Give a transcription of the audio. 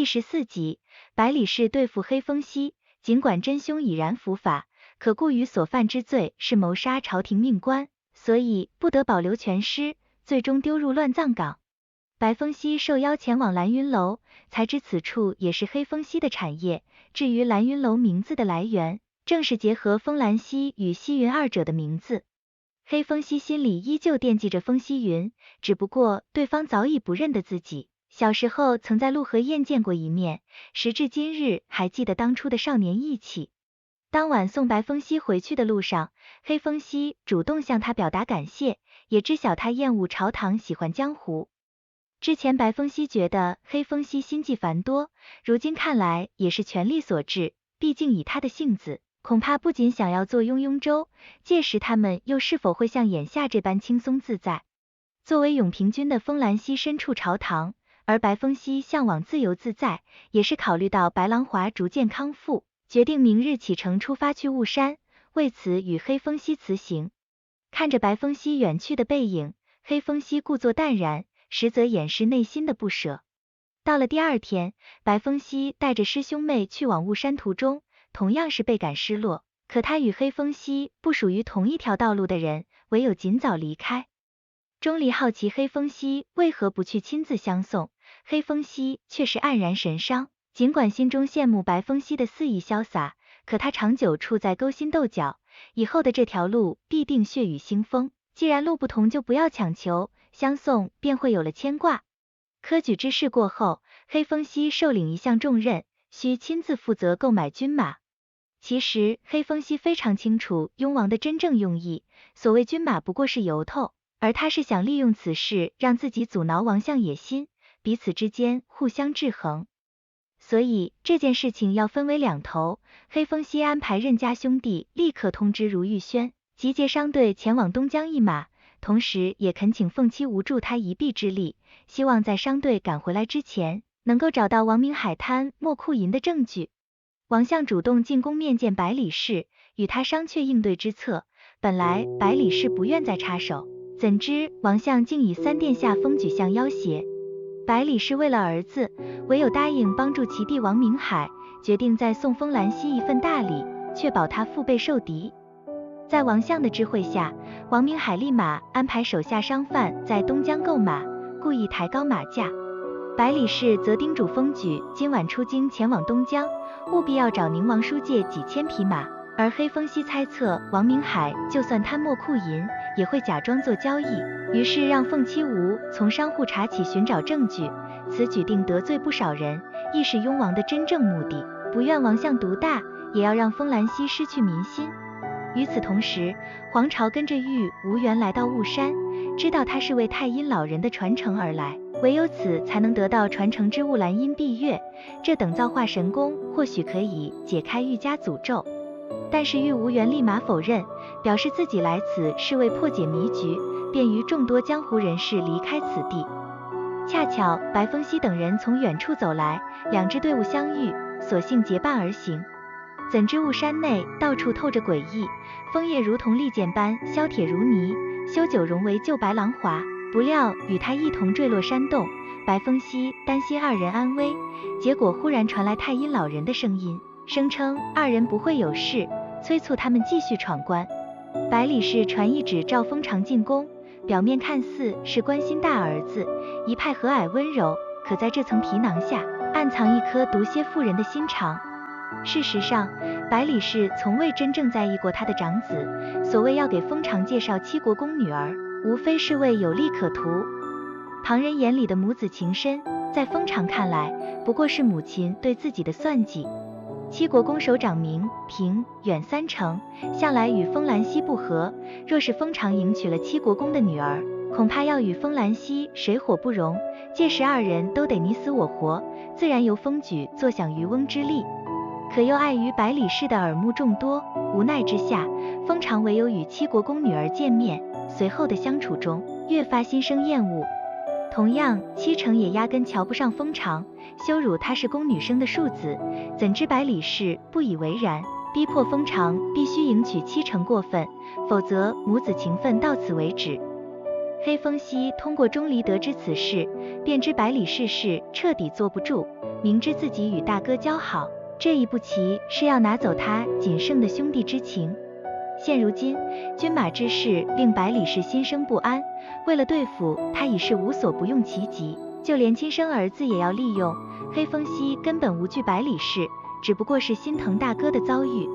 第14集，百里氏对付黑风息，尽管真凶已然伏法，可顾于所犯之罪是谋杀朝廷命官，所以不得保留全尸，最终丢入乱葬岗。白风息受邀前往蓝云楼，才知此处也是黑风息的产业。至于蓝云楼名字的来源，正是结合风兰溪与溪云二者的名字。黑风息心里依旧惦记着风息云，只不过对方早已不认得自己。小时候曾在陆河宴见过一面，时至今日还记得当初的少年义气。当晚送白风息回去的路上，黑风息主动向他表达感谢，也知晓他厌恶朝堂，喜欢江湖。之前白风息觉得黑风息心计繁多，如今看来也是权力所致，毕竟以他的性子，恐怕不仅想要做庸庸州，届时他们又是否会像眼下这般轻松自在？作为永平君的风兰溪身处朝堂，而白风息向往自由自在，也是考虑到白郎华逐渐康复，决定明日启程出发去雾山，为此与黑风息辞行。看着白风息远去的背影，黑风息故作淡然，实则掩饰内心的不舍。到了第二天，白风息带着师兄妹去往雾山途中，同样是倍感失落，可他与黑风息不属于同一条道路的人，唯有尽早离开。钟离好奇黑风息为何不去亲自相送，黑风息却是黯然神伤。尽管心中羡慕白风息的肆意潇洒，可他长久处在勾心斗角，以后的这条路必定血雨腥风，既然路不同就不要强求，相送便会有了牵挂。科举之事过后，黑风息受领一项重任，需亲自负责购买军马。其实黑风息非常清楚雍王的真正用意，所谓军马不过是由头，而他是想利用此事让自己阻挠王相野心，彼此之间互相制衡。所以这件事情要分为两头，黑风息安排任家兄弟立刻通知如玉轩，集结商队前往东江一马，同时也恳请凤七无助他一臂之力，希望在商队赶回来之前，能够找到王明海滩莫库银的证据。王相主动进宫面见百里氏，与他商榷应对之策。本来百里氏不愿再插手，怎知王相竟以3殿下封举相要挟。百里氏为了儿子，唯有答应帮助其弟王明海，决定再送封兰溪一份大礼，确保他腹背受敌。在王相的智慧下，王明海立马安排手下商贩在东江购马，故意抬高马价。百里氏则叮嘱封举今晚出京前往东江，务必要找宁王叔借几千匹马。而黑风息猜测王明海就算贪墨库银，也会假装做交易，于是让凤七无从商户查起寻找证据。此举定得罪不少人，亦是雍王的真正目的，不愿王相独大，也要让风兰溪失去民心。与此同时，黄巢跟着玉无缘来到雾山，知道他是为太阴老人的传承而来，唯有此才能得到传承之物蓝阴碧月，这等造化神功或许可以解开玉家诅咒。但是玉无缘立马否认，表示自己来此是为破解迷局，便于众多江湖人士离开此地。恰巧白风息等人从远处走来，两支队伍相遇，索性结伴而行。怎知雾山内到处透着诡异，枫叶如同利剑般削铁如泥，修九容为救白郎华，不料与他一同坠落山洞。白风息担心二人安危，结果忽然传来太阴老人的声音，声称二人不会有事，催促他们继续闯关。百里氏传懿旨召封常进宫，表面看似是关心大儿子，一派和蔼温柔，可在这层皮囊下暗藏一颗毒蝎妇人的心肠。事实上，百里氏从未真正在意过他的长子，所谓要给封常介绍七国公女儿，无非是为有利可图。旁人眼里的母子情深，在封常看来不过是母亲对自己的算计。七国公首长明、平、远3城，向来与风兰溪不和，若是封常迎娶了七国公的女儿，恐怕要与风兰溪水火不容，届时二人都得你死我活，自然由封举坐享渔翁之利。可又碍于百里氏的耳目众多，无奈之下，封常唯有与七国公女儿见面，随后的相处中越发心生厌恶。同样，七成也压根瞧不上封常，羞辱他是宫女生的庶子，怎知百里氏不以为然，逼迫封常必须迎娶七成过分，否则母子情分到此为止。黑风息通过钟离得知此事，便知百里氏事彻底坐不住，明知自己与大哥交好，这一步棋是要拿走他仅剩的兄弟之情。现如今，军马之事令百里氏心生不安，为了对付他已是无所不用其极，就连亲生儿子也要利用。黑风息根本无惧百里氏，只不过是心疼大哥的遭遇。